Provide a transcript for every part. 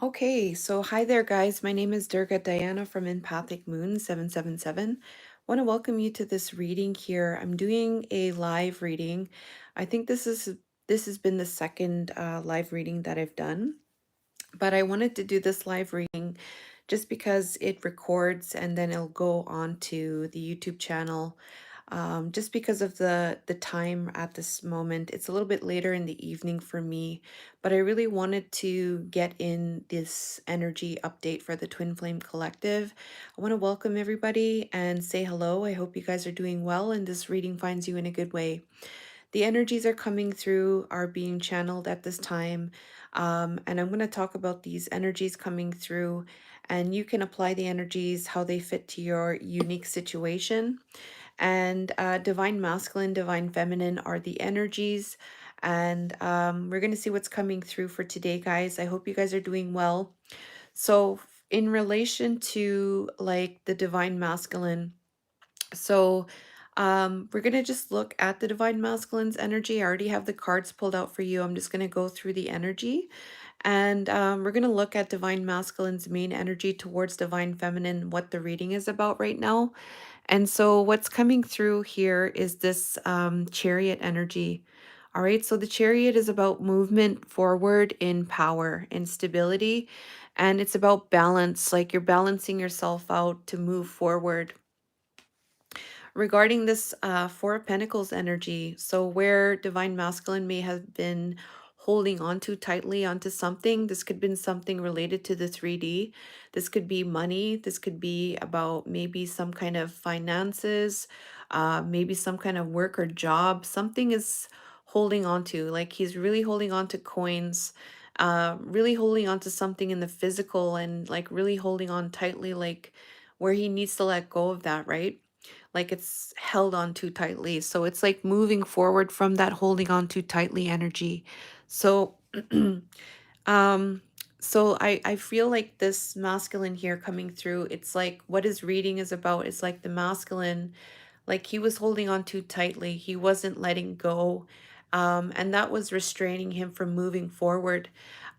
Okay, so hi there, guys. My name is Durga Diana from Empathic Moon 777. Want to welcome you to this reading here. I'm doing a live reading. I think this has been the second live reading that I've done, but I wanted to do this live reading just because it records and then it'll go on to the YouTube channel. Just because of the time at this moment, it's a little bit later in the evening for me, but I really wanted to get in this energy update for the Twin Flame Collective. I want to welcome everybody and say hello. I hope you guys are doing well and this reading finds you in a good way. The energies are coming through, are being channeled at this time. And I'm going to talk about these energies coming through, and you can apply the energies how they fit to your unique situation. And divine masculine, divine feminine are the energies. And we're going to see what's coming through for today, guys. I hope you guys are doing well. So, in relation to like the divine masculine, so we're going to just look at the divine masculine's energy. I already have the cards pulled out for you. I'm just going to go through the energy, and we're going to look at divine masculine's main energy towards divine feminine, what the reading is about right now. And so what's coming through here is this chariot energy. All right, so the chariot is about movement forward in power and stability, and it's about balance, like you're balancing yourself out to move forward. Regarding this Four of Pentacles energy, so where divine masculine may have been holding on too tightly onto something, this could have been something related to the 3D. This could be money. This could be about maybe some kind of finances, maybe some kind of work or job. Something is holding on to, like he's really holding on to coins, really holding on to something in the physical and like really holding on tightly, like where he needs to let go of that, right? Like it's held on too tightly. So it's like moving forward from that holding on too tightly energy. So um so I feel like this masculine here coming through, it's like what his reading is about. It's like the masculine, like he was holding on too tightly. He wasn't letting go. And that was restraining him from moving forward.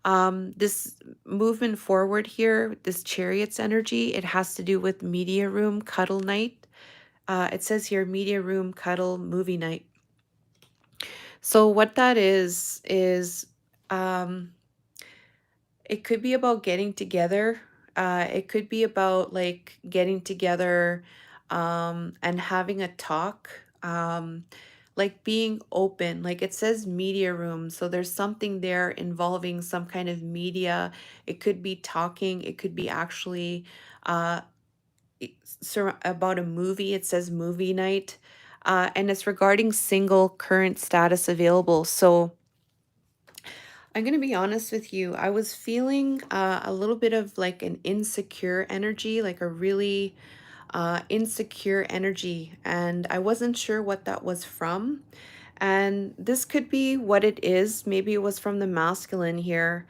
This movement forward here, this chariot's energy, it has to do with media room cuddle night. It says here media room cuddle movie night. So what that is um it could be about getting together. It could be about like getting together and having a talk. Like being open. Like it says media room. So there's something there involving some kind of media. It could be talking, it could be actually uh about a movie. It says movie night. And it's regarding single current status available. So I'm going to be honest with you. I was feeling a little bit of like an insecure energy, like a really insecure energy. And I wasn't sure what that was from. And this could be what it is. Maybe it was from the masculine here.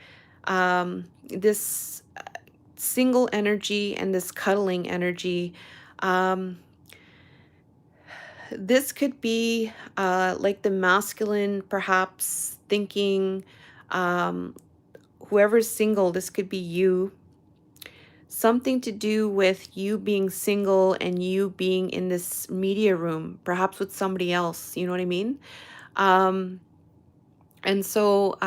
This single energy and this cuddling energy. Um, this could be like the masculine, perhaps thinking, um, whoever's single, this could be you. Something to do with you being single and you being in this media room, perhaps with somebody else. You know what I mean? Um, and so,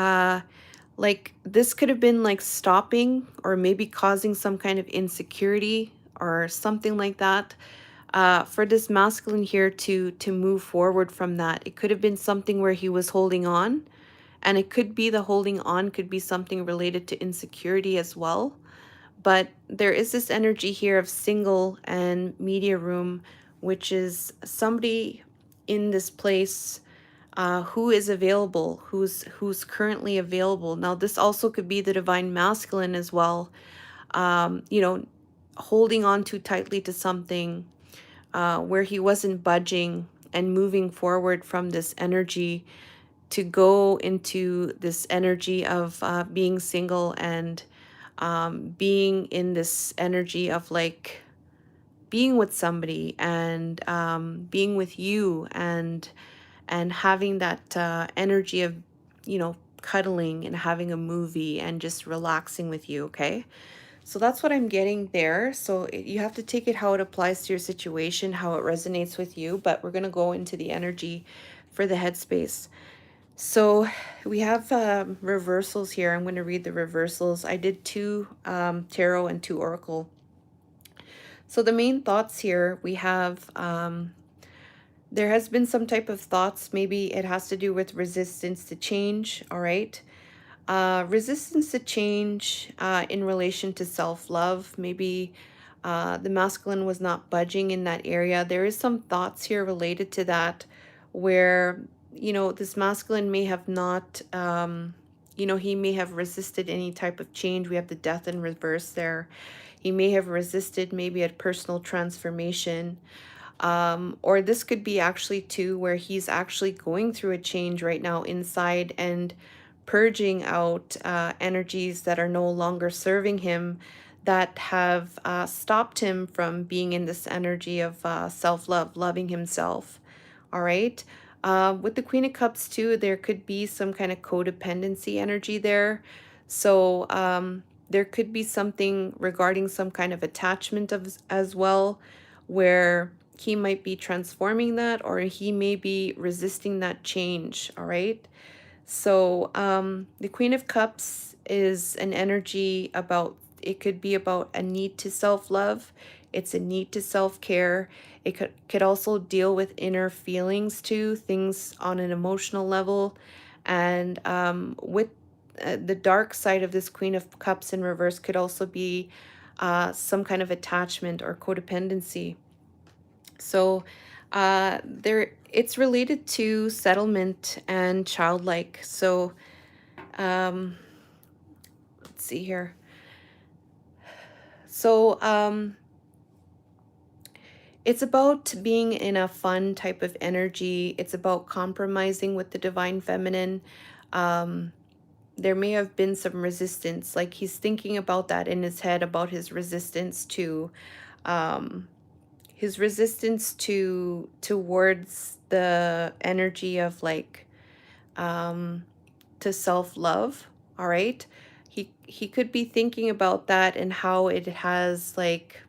like, this could have been like stopping or maybe causing some kind of insecurity or something like that. For this masculine here to move forward from that. It could have been something where he was holding on, and it could be the holding on could be something related to insecurity as well. But there is this energy here of single and media room, which is somebody in this place who is available, who's currently available. Now, this also could be the divine masculine as well. You know, holding on too tightly to something where he wasn't budging and moving forward from this energy to go into this energy of being single and being in this energy of like being with somebody and being with you and having that energy of, you know, cuddling and having a movie and just relaxing with you, okay? So that's what I'm getting there. So you have to take it how it applies to your situation, how it resonates with you, but we're going to go into the energy for the headspace. So we have reversals here. I'm going to read the reversals. I did two tarot and two oracle. So the main thoughts here we have there has been some type of thoughts. Maybe it has to do with resistance to change. All right. Resistance to change in relation to self-love. Maybe the masculine was not budging in that area. There is some thoughts here related to that where, this masculine may have not, he may have resisted any type of change. We have the death in reverse there. He may have resisted maybe a personal transformation. Or this could be actually too where he's actually going through a change right now inside and purging out energies that are no longer serving him, that have stopped him from being in this energy of self-love, loving himself. All right. With the Queen of Cups too, there could be some kind of codependency energy there. So there could be something regarding some kind of attachment of as well, where he might be transforming that, or he may be resisting that change. All right. So the Queen of Cups is an energy about, it could be about a need to self-love. It's a need to self-care. It could also deal with inner feelings too, things on an emotional level. And with the dark side of this Queen of Cups in reverse could also be some kind of attachment or codependency. So there it's related to settlement and childlike. So um, let's see here. So it's about being in a fun type of energy. It's about compromising with the divine feminine. Um, there may have been some resistance, like he's thinking about that in his head, about his resistance to um, towards the energy of like to self-love. All right. He could be thinking about that and how it has like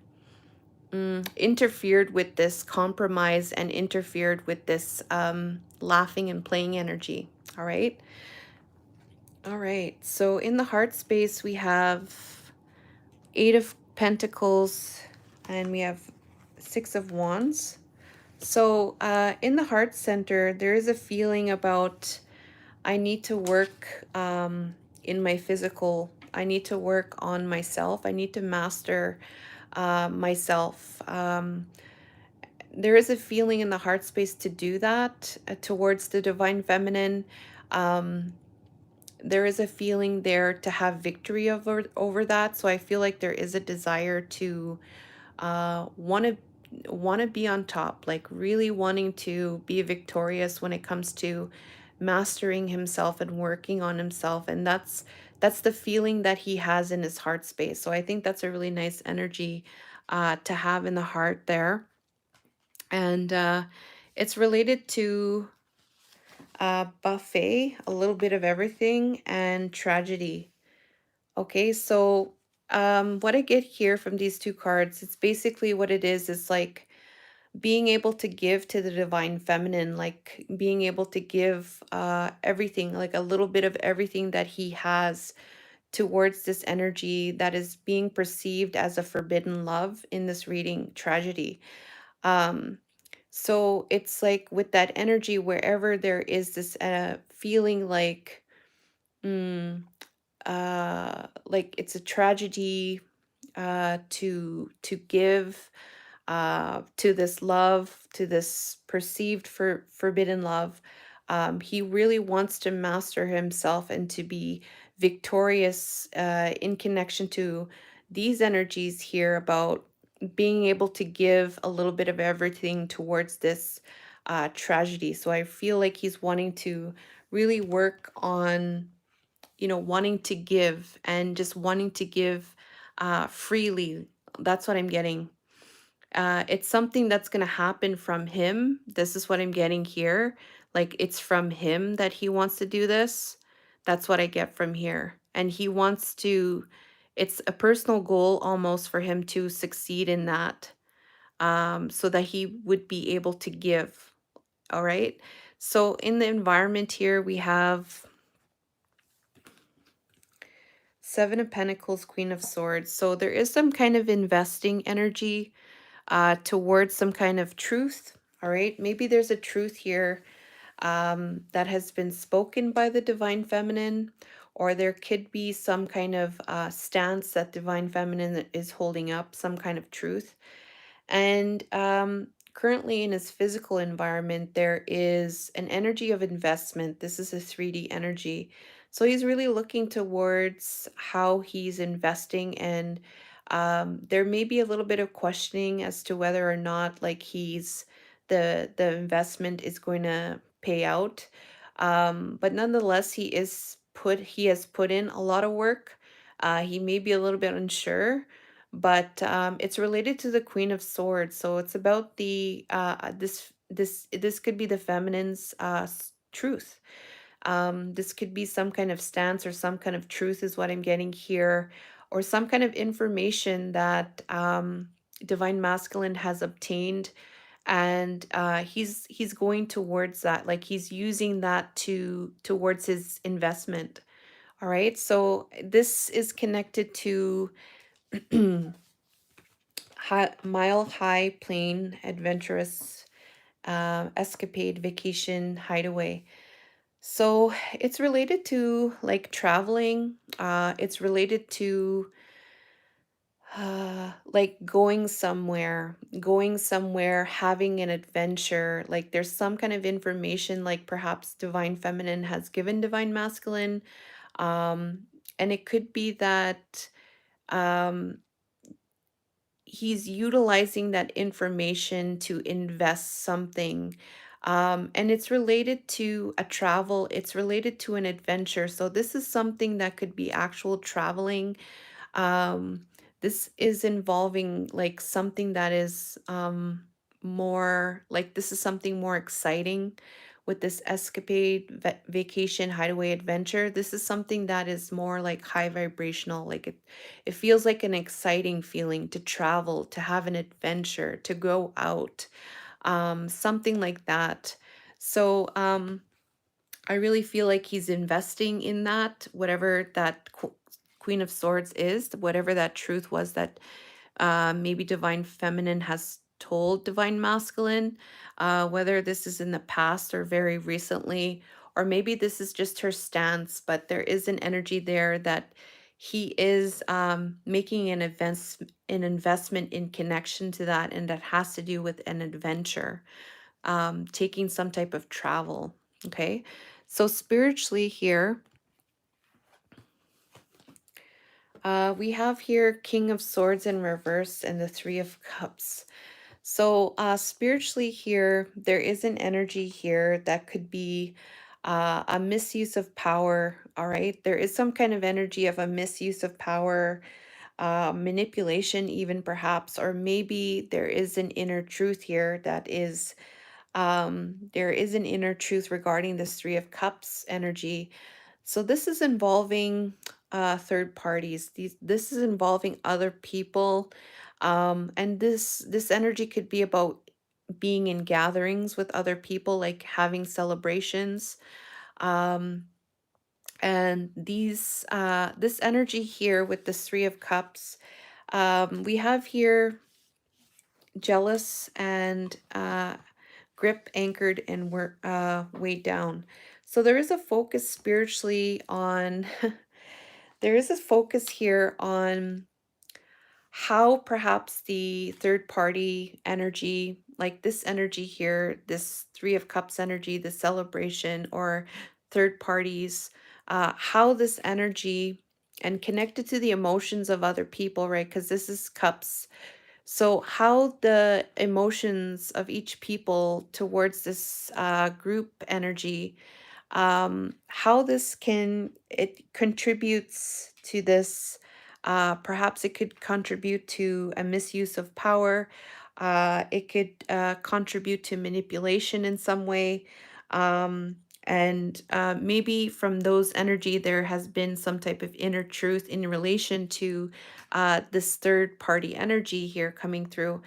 interfered with this compromise and interfered with this laughing and playing energy. All right. All right. So in the heart space, we have Eight of Pentacles and we have Six of Wands. So in the heart center, there is a feeling about I need to work in my physical. I need to work on myself. I need to master myself. There is a feeling in the heart space to do that towards the divine feminine. Um, there is a feeling there to have victory over that. So I feel like there is a desire to want to be on top, like really wanting to be victorious when it comes to mastering himself and working on himself. And that's the feeling that he has in his heart space. So I think that's a really nice energy to have in the heart there. And it's related to buffet, a little bit of everything, and tragedy. Okay, so what I get here from these two cards, it's basically what it is like being able to give to the divine feminine, like being able to give everything, like a little bit of everything that he has towards this energy that is being perceived as a forbidden love in this reading, tragedy. Um, so it's like with that energy, wherever there is this feeling mm, like it's a tragedy to give to this love, to this perceived forbidden love. He really wants to master himself and to be victorious in connection to these energies here about being able to give a little bit of everything towards this tragedy. So I feel like he's wanting to really work on, wanting to give and just wanting to give freely. That's what I'm getting. It's something that's going to happen from him. This is what I'm getting here. Like it's from him that he wants to do this. That's what I get from here. And he wants to, it's a personal goal almost for him to succeed in that, so that he would be able to give. All right. So in the environment here, we have Seven of Pentacles, Queen of Swords. So there is some kind of investing energy towards some kind of truth. All right. Maybe there's a truth here that has been spoken by the Divine Feminine, or there could be some kind of stance that Divine Feminine is holding up, some kind of truth. And currently in his physical environment, there is an energy of investment. This is a 3D energy. So he's really looking towards how he's investing, and there may be a little bit of questioning as to whether or not like the investment is going to pay out. But nonetheless, he has put in a lot of work. He may be a little bit unsure, but it's related to the Queen of Swords. So it's about the this could be the feminine's truth. This could be some kind of stance or some kind of truth is what I'm getting here, or some kind of information that Divine Masculine has obtained, and he's going towards that, like he's using that towards his investment. All right, so this is connected to mile high plane adventurous escapade vacation hideaway. So it's related to like traveling. It's related to like going somewhere, having an adventure. Like there's some kind of information, like perhaps Divine Feminine has given Divine Masculine. Um, and it could be that um, he's utilizing that information to invest something. And it's related to a travel, it's related to an adventure. So this is something that could be actual traveling. um this is involving like something that is more like, this is something more exciting with this escapade vacation hideaway adventure. This is something that is more like high vibrational, like it feels like an exciting feeling to travel, to have an adventure, to go out, something like that. So I really feel like he's investing in that, whatever that Queen of Swords is, whatever that truth was that maybe Divine Feminine has told Divine Masculine, whether this is in the past or very recently, or maybe this is just her stance, but there is an energy there that he is making an investment in connection to that, and that has to do with an adventure, taking some type of travel. Okay. So spiritually here, we have here King of Swords in reverse and the Three of Cups. So spiritually here, there is an energy here that could be a misuse of power. All right. There is some kind of energy of a misuse of power, manipulation, even perhaps, or maybe there is an inner truth here that is there is an inner truth regarding this Three of Cups energy. So this is involving third parties. This is involving other people, and this energy could be about being in gatherings with other people, like having celebrations. Um, and this energy here with this Three of Cups, we have here jealous and grip, anchored, and we're weighed down. So there is a focus spiritually on there is a focus here on how perhaps the third party energy, like this energy here, this Three of Cups energy, the celebration, or third parties, how this energy and connected to the emotions of other people, right? Because this is cups. So, how the emotions of each people towards this group energy, how this can, it contributes to this. Perhaps it could contribute to a misuse of power. It could contribute to manipulation in some way. And maybe from those energy, there has been some type of inner truth in relation to this third party energy here coming through.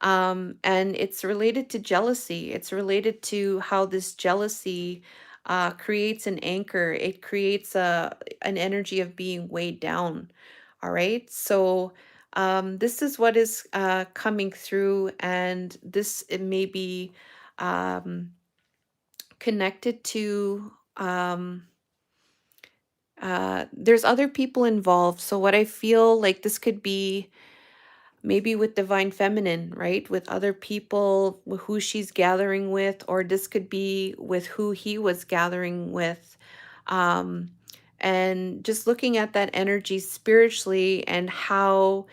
And it's related to jealousy. It's related to how this jealousy creates an anchor. It creates an energy of being weighed down. All right. So this is what is coming through, and this it may be um, connected to. There's other people involved. So what I feel like this could be maybe with divine feminine, right? With other people who she's gathering with, or this could be with who he was gathering with. Um, and just looking at that energy spiritually and how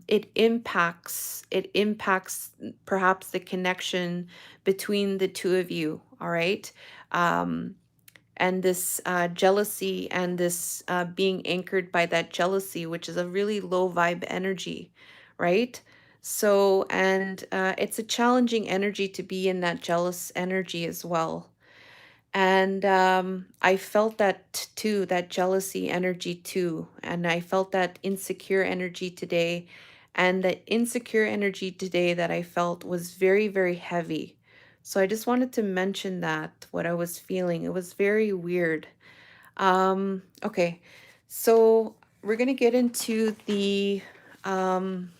it impacts perhaps the connection between the two of you. All right. Um, and this jealousy and this being anchored by that jealousy, which is a really low vibe energy, right? So, and it's a challenging energy to be in that jealous energy as well. And I felt that too, that jealousy energy too. And I felt that insecure energy today. And the insecure energy today that I felt was very, very heavy. So I just wanted to mention that, what I was feeling. It was very weird. Okay. So we're gonna get into the um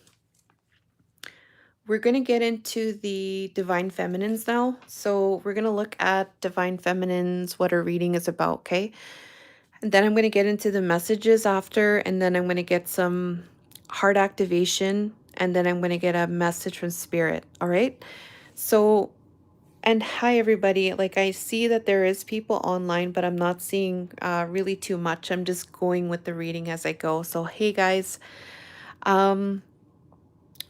we're gonna get into the divine feminines now. So we're gonna look at divine feminines, what our reading is about, okay? And then I'm gonna get into the messages after, and then I'm gonna get some heart activation, and then I'm gonna get a message from spirit. All right. So, and hi everybody. Like, I see that there is people online, but I'm not seeing really too much. I'm just going with the reading as I go. So hey guys. Um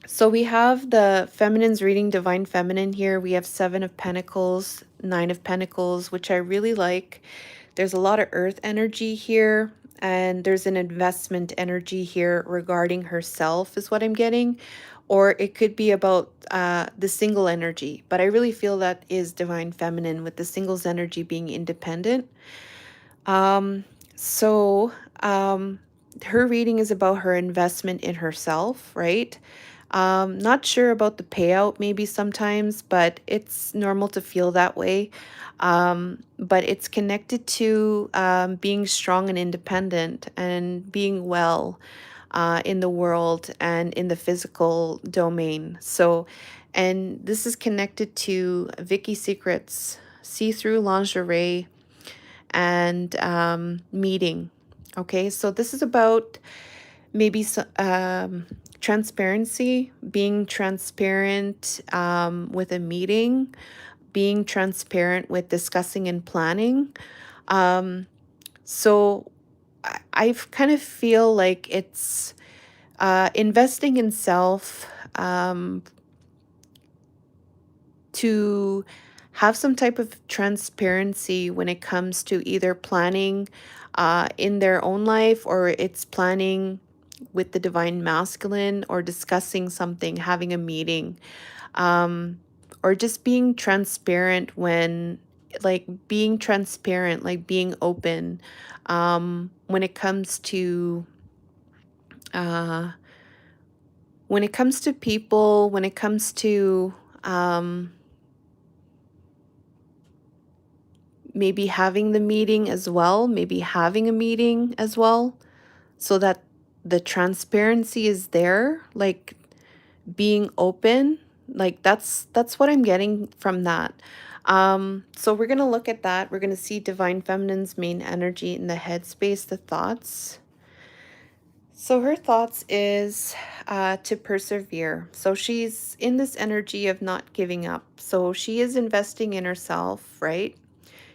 so we have the feminines reading divine feminine here. We have 7 of Pentacles, 9 of Pentacles, which I really like. There's a lot of earth energy here, and there's an investment energy here regarding herself, is what I'm getting. Or it could be about the single energy, but I really feel that is divine feminine, with the singles energy being independent. Um, so her reading is about her investment in herself, right? Not sure about the payout maybe sometimes, but it's normal to feel that way. But it's connected to being strong and independent and being well in the world and in the physical domain. So, and this is connected to Vicky Secrets, see-through lingerie, and meeting. Okay, so this is about maybe transparency, being transparent with a meeting, being transparent with discussing and planning. Um, so I kind of feel like it's investing in self, to have some type of transparency when it comes to either planning in their own life, or it's planning with the divine masculine, or discussing something, having a meeting, or just being transparent when, like being transparent, like being open uh, when it comes to people, when it comes to um, maybe having the meeting as well, maybe having a meeting as well, so that the transparency is there, like being open. Like that's what I'm getting from that. So we're going to look at that. We're going to see divine feminine's main energy in the headspace, the thoughts. So her thoughts is to persevere. So she's in this energy of not giving up. So she is investing in herself, right?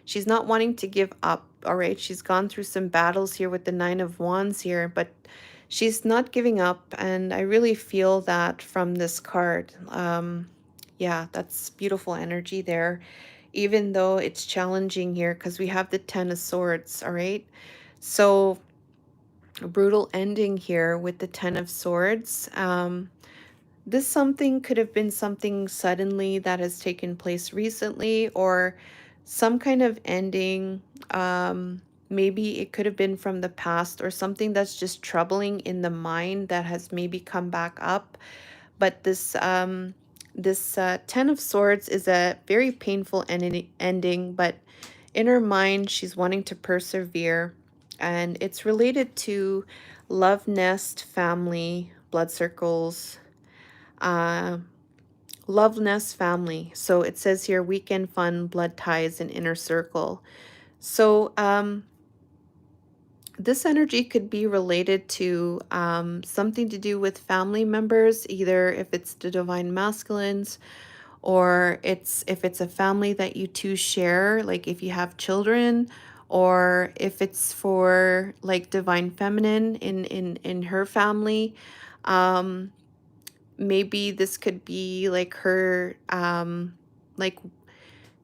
She's not wanting to give up, all right? She's gone through some battles here with the 9 of Wands here, but she's not giving up, and I really feel that from this card. Yeah, that's beautiful energy there, even though it's challenging here because we have the 10 of Swords, all right? So a brutal ending here with the 10 of Swords. This something could have been something suddenly that has taken place recently, or some kind of ending. Maybe it could have been from the past or something that's just troubling in the mind that has maybe come back up. But this 10 of Swords is a very painful ending, but in her mind, she's wanting to persevere. And it's related to love, nest, family, blood circles, uh, love, nest, family. So it says here weekend fun, blood ties, and inner circle. So this energy could be related to something to do with family members, either if it's the divine masculines or it's if it's a family that you two share, like if you have children, or if it's for like divine feminine in her family. um Maybe this could be like her like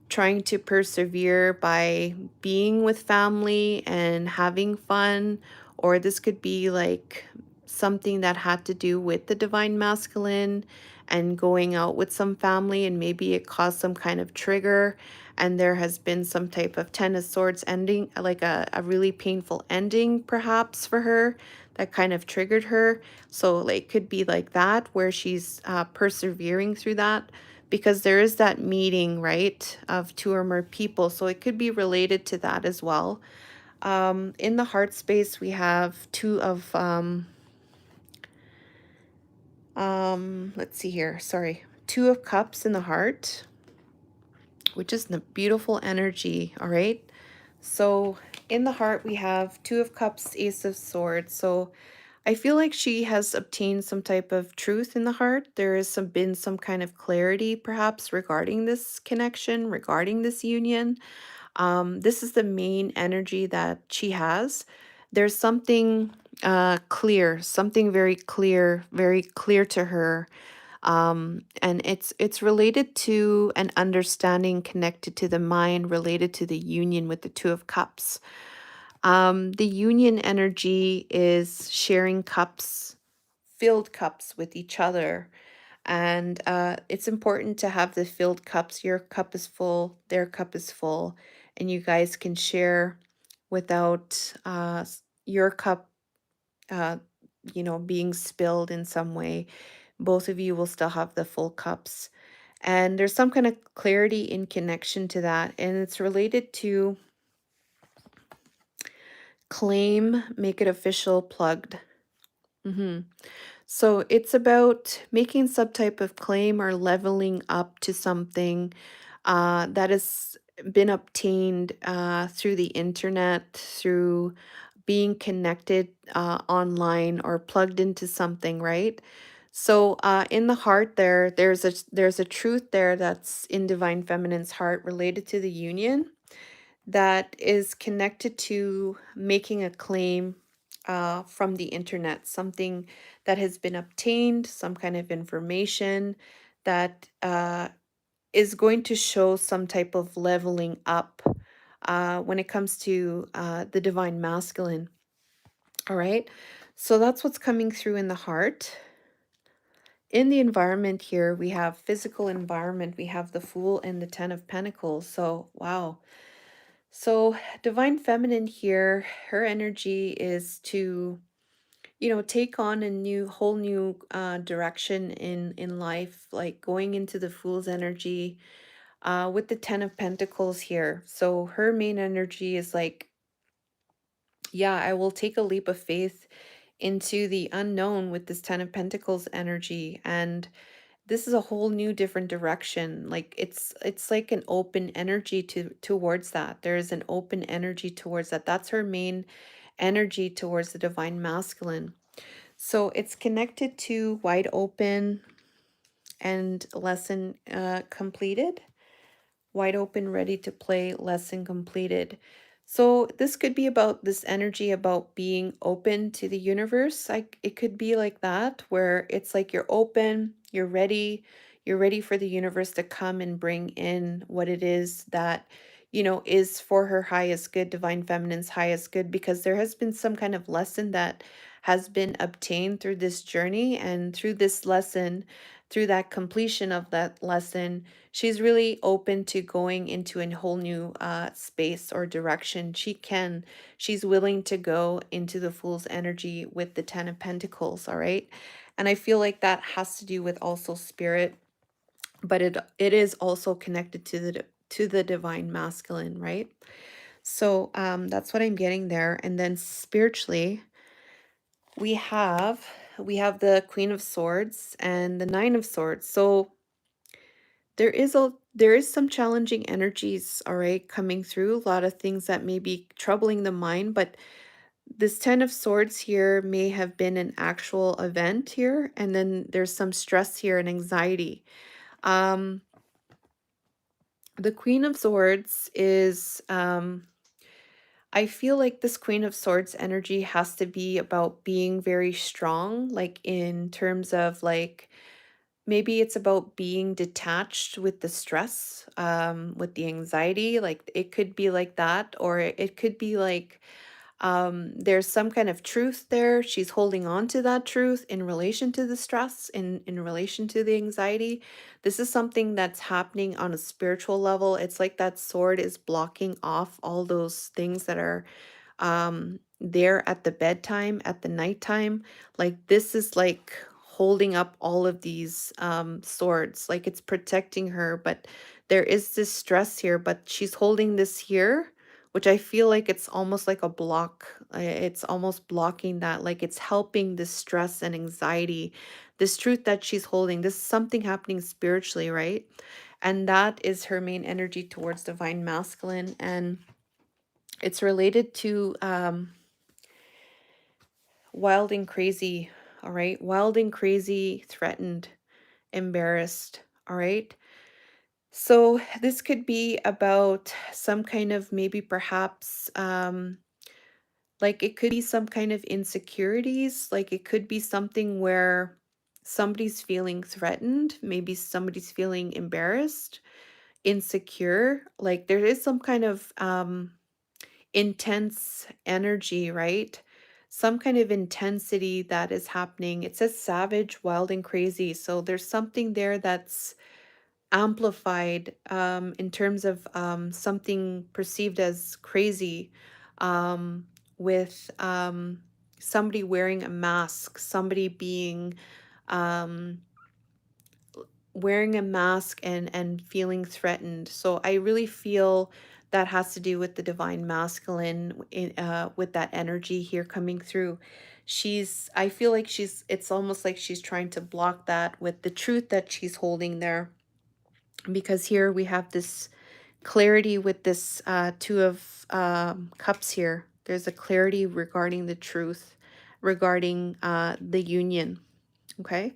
trying to persevere by being with family and having fun, or this could be like something that had to do with the divine masculine and going out with some family, and maybe it caused some kind of trigger, and there has been some type of Ten of Swords ending, like a really painful ending perhaps for her that kind of triggered her. So like could be like that where she's persevering through that, because there is that meeting, right, of two or more people. So it could be related to that as well. In the heart space, we have two of, let's see here, sorry, Two of Cups in the heart, which is the beautiful energy, all right? So in the heart, we have Two of Cups, Ace of Swords. So I feel like she has obtained some type of truth in the heart. There has been some kind of clarity, perhaps, regarding this connection, regarding this union. This is the main energy that she has. There's something clear, something very clear to her. And it's related to an understanding connected to the mind, related to the union with the Two of Cups. The union energy is sharing cups, filled cups with each other. And it's important to have the filled cups. Your cup is full, their cup is full, and you guys can share without your cup, uh, being spilled in some way. Both of you will still have the full cups. And there's some kind of clarity in connection to that. And it's related to claim, make it official, plugged. hmm So it's about making some type of claim or leveling up to something that has been obtained through the internet, through being connected online or plugged into something, right? So in the heart there's a truth there that's in divine feminine's heart related to the union that is connected to making a claim from the internet, something that has been obtained, some kind of information that is going to show some type of leveling up when it comes to the divine masculine. All right. So that's what's coming through in the heart. In the environment here, we have physical environment, we have the Fool and the Ten of Pentacles. So, wow. So, divine feminine here, her energy is to, take on a whole new direction in life, like going into the Fool's energy with the Ten of Pentacles here. So, her main energy is like, yeah, I will take a leap of faith into the unknown with this Ten of Pentacles energy. And this is a whole new different direction. Like it's like an open energy towards that. There is an open energy towards that. That's her main energy towards the divine masculine. So it's connected to wide open and lesson completed. Wide open, ready to play, lesson completed. So this could be about this energy about being open to the universe. Like it could be like that, where it's like you're open, you're ready for the universe to come and bring in what it is that, is for her highest good, divine feminine's highest good, because there has been some kind of lesson that has been obtained through this journey, and through this lesson through that completion of that lesson, she's really open to going into a whole new space or direction. She's willing to go into the Fool's energy with the Ten of Pentacles, all right? And I feel like that has to do with also spirit, but it is also connected to the divine masculine, right? So that's what I'm getting there. And then spiritually, we have we have the Queen of Swords and the Nine of Swords. So there is some challenging energies, all right, coming through. A lot of things that may be troubling the mind, but this Ten of Swords here may have been an actual event here, and then there's some stress here and anxiety. Um, the Queen of Swords is I feel like this Queen of Swords energy has to be about being very strong, like in terms of like maybe it's about being detached with the stress, with the anxiety. Like it could be like that, or it could be like there's some kind of truth there. She's holding on to that truth in relation to the stress, in relation to the anxiety. This is something that's happening on a spiritual level. It's like that sword is blocking off all those things that are there at the bedtime, at the nighttime. Like this is like holding up all of these swords, like it's protecting her, but there is this stress here, but she's holding this here, which I feel like it's almost like a block. It's almost blocking that, like it's helping this stress and anxiety, this truth that she's holding. This is something happening spiritually, right? And that is her main energy towards divine masculine. And it's related to wild and crazy, all right? Wild and crazy, threatened, embarrassed, all right? So this could be about some kind of maybe perhaps like it could be some kind of insecurities, like it could be something where somebody's feeling threatened, maybe somebody's feeling embarrassed, insecure, like there is some kind of intense energy, right? Some kind of intensity that is happening. It says savage, wild, and crazy. So there's something there that's amplified in terms of something perceived as crazy um, with somebody wearing a mask, somebody being um, wearing a mask and feeling threatened. So I really feel that has to do with the divine masculine with that energy here coming through. I feel like it's almost like she's trying to block that with the truth that she's holding there, because here we have this clarity with this Two of Cups here. There's a clarity regarding the truth, regarding the union. Okay.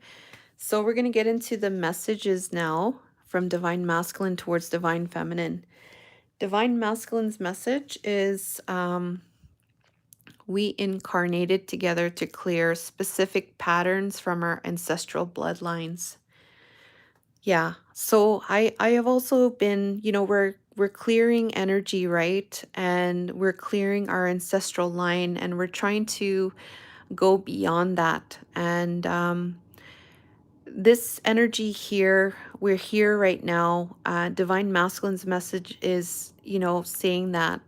So we're going to get into the messages now from Divine Masculine towards Divine Feminine. Divine Masculine's message is we incarnated together to clear specific patterns from our ancestral bloodlines. Yeah. So I have also been, we're clearing energy, right? And we're clearing our ancestral line, and we're trying to go beyond that. And this energy here, we're here right now. Divine Masculine's message is, saying that,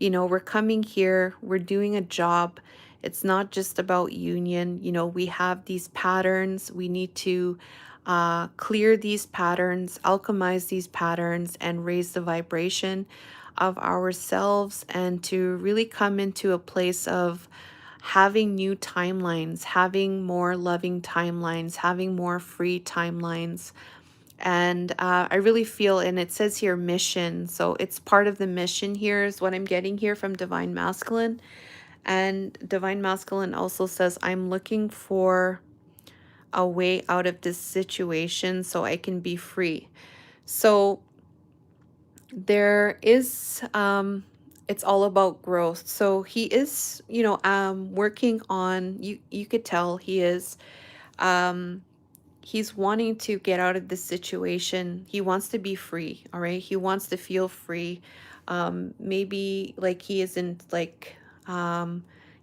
we're coming here, we're doing a job. It's not just about union. We have these patterns. We need to clear these patterns, alchemize these patterns, and raise the vibration of ourselves, and to really come into a place of having new timelines, having more loving timelines, having more free timelines. And I really feel, and it says here mission. So it's part of the mission here, is what I'm getting here from Divine Masculine. And Divine Masculine also says, I'm looking for a way out of this situation so I can be free. So there is it's all about growth. So he is, working on, you could tell he is he's wanting to get out of this situation. He wants to be free, all right? He wants to feel free. Maybe like he isn't like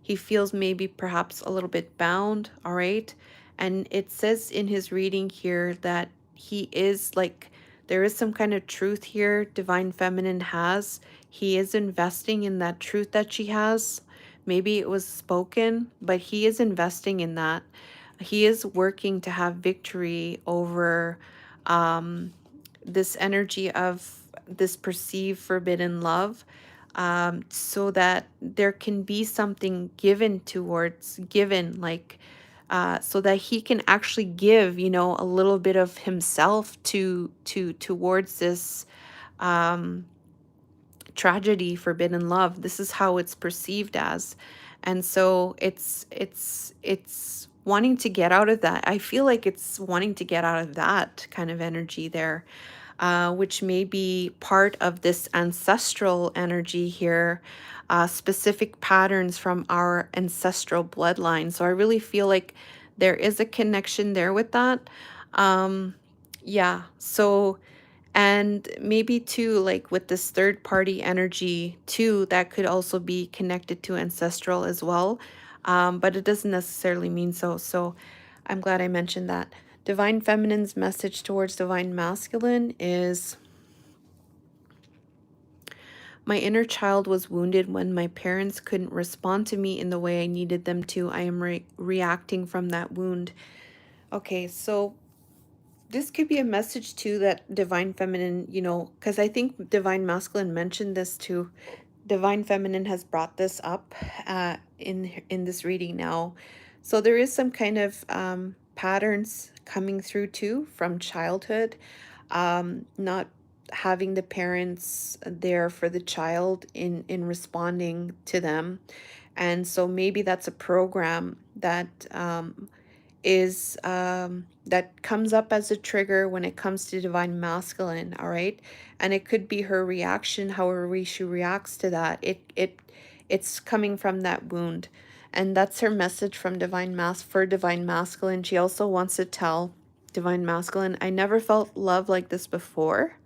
he feels maybe perhaps a little bit bound, all right? And it says in his reading here that he is like, there is some kind of truth here, Divine Feminine has. He is investing in that truth that she has. Maybe it was spoken, but he is investing in that. He is working to have victory over um, this energy of this perceived forbidden love, so that there can be something given towards given, like so that he can actually give, you know, a little bit of himself to towards this um tragedy, forbidden love. This is how it's perceived as. And so it's wanting to get out of that. I feel like it's wanting to get out of that kind of energy there, which may be part of this ancestral energy here, specific patterns from our ancestral bloodline. So I really feel like there is a connection there with that. Yeah. So, and maybe too, like with this third party energy too, that could also be connected to ancestral as well. But it doesn't necessarily mean so. So I'm glad I mentioned that. Divine Feminine's message towards Divine Masculine is, my inner child was wounded when my parents couldn't respond to me in the way I needed them to. I am reacting from that wound. Okay, so this could be a message too that Divine Feminine, you know, because I think Divine Masculine mentioned this too. Divine Feminine has brought this up in this reading now. So there is some kind of patterns coming through too from childhood, not having the parents there for the child in responding to them. And so maybe that's a program that that comes up as a trigger when it comes to Divine Masculine. All right, and it could be her reaction, however she reacts to that. It's coming from that wound, and that's her message from Divine Masculine. She also wants to tell Divine Masculine, I never felt love like this before.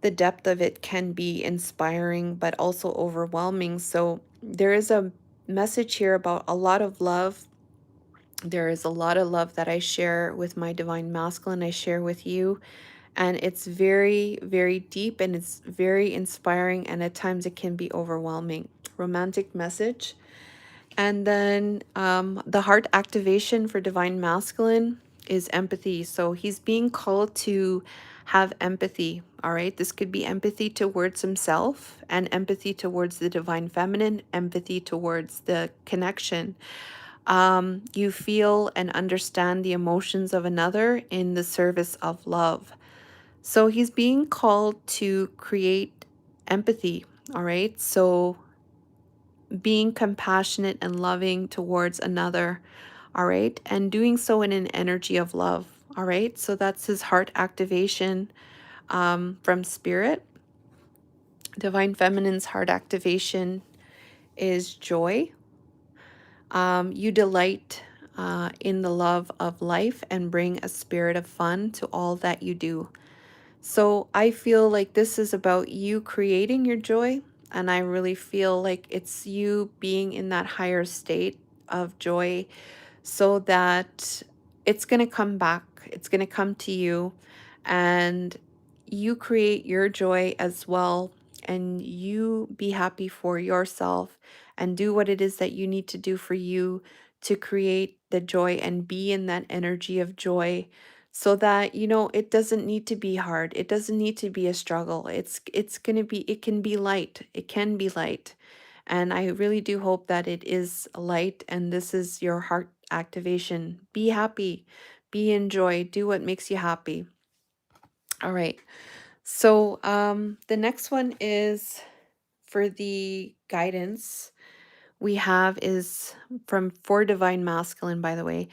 The depth of it can be inspiring but also overwhelming. So there is a message here about a lot of love. There is a lot of love that I share with my Divine Masculine, I share with you. And it's very, very deep and it's very inspiring. And at times it can be overwhelming. Romantic message. And then the heart activation for Divine Masculine is empathy. So he's being called to have empathy. All right. This could be empathy towards himself and empathy towards the Divine Feminine, empathy towards the connection. You feel and understand the emotions of another in the service of love. So he's being called to create empathy. All right. So being compassionate and loving towards another. All right. And doing so in an energy of love. All right. So that's his heart activation from spirit. Divine Feminine's heart activation is joy. You delight in the love of life and bring a spirit of fun to all that you do. So I feel like this is about you creating your joy. And I really feel like it's you being in that higher state of joy so that it's going to come back. It's going to come to you and you create your joy as well. And you be happy for yourself and do what it is that you need to do for you to create the joy and be in that energy of joy so that you know it doesn't need to be hard, it doesn't need to be a struggle, it's going to be, it can be light, it can be light. And I really do hope that it is light and this is your heart activation. Be happy, be in joy, do what makes you happy. All right. So the next one is for the guidance we have is from for Divine Masculine, by the way.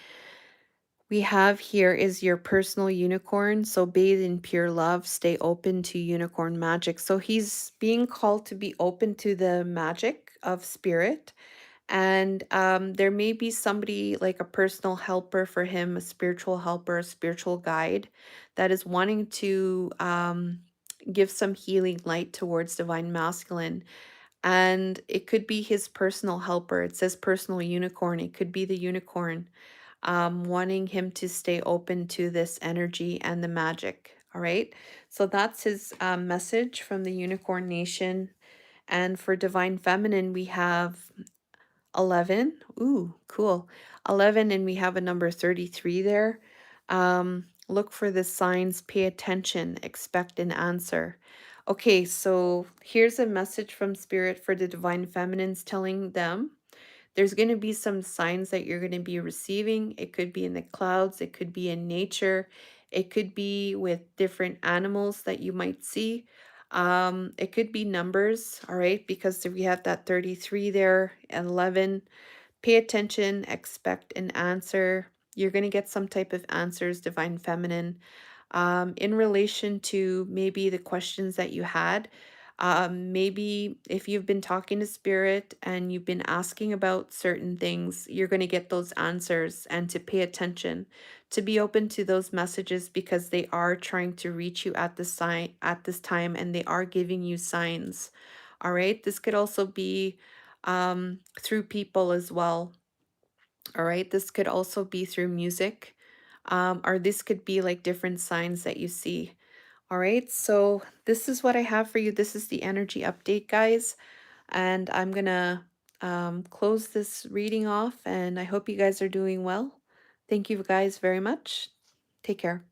We have here is your personal unicorn. So bathe in pure love, stay open to unicorn magic. So he's being called to be open to the magic of spirit. And there may be somebody like a personal helper for him, a spiritual helper, a spiritual guide that is wanting to give some healing light towards Divine Masculine. And it could be his personal helper. It says personal unicorn. It could be the unicorn. wanting him to stay open to this energy and the magic. All right. So that's his message from the Unicorn Nation. And for Divine Feminine, we have 11. Ooh, cool. 11, and we have a number 33 there. Look for the signs, pay attention, expect an answer. Okay, so here's a message from Spirit for the Divine Feminines telling them there's going to be some signs that you're going to be receiving. It could be in the clouds, it could be in nature, it could be with different animals that you might see. It could be numbers, all right, because we have that 33 there and 11. Pay attention, expect an answer. You're going to get some type of answers, Divine Feminine, in relation to maybe the questions that you had. Maybe if you've been talking to Spirit and you've been asking about certain things, you're going to get those answers, and to pay attention, to be open to those messages because they are trying to reach you at this time, and they are giving you signs. All right. This could also be through people as well. All right. This could also be through music, or this could be like different signs that you see. All right. So this is what I have for you. This is the energy update, guys. And I'm going to close this reading off. And I hope you guys are doing well. Thank you guys very much. Take care.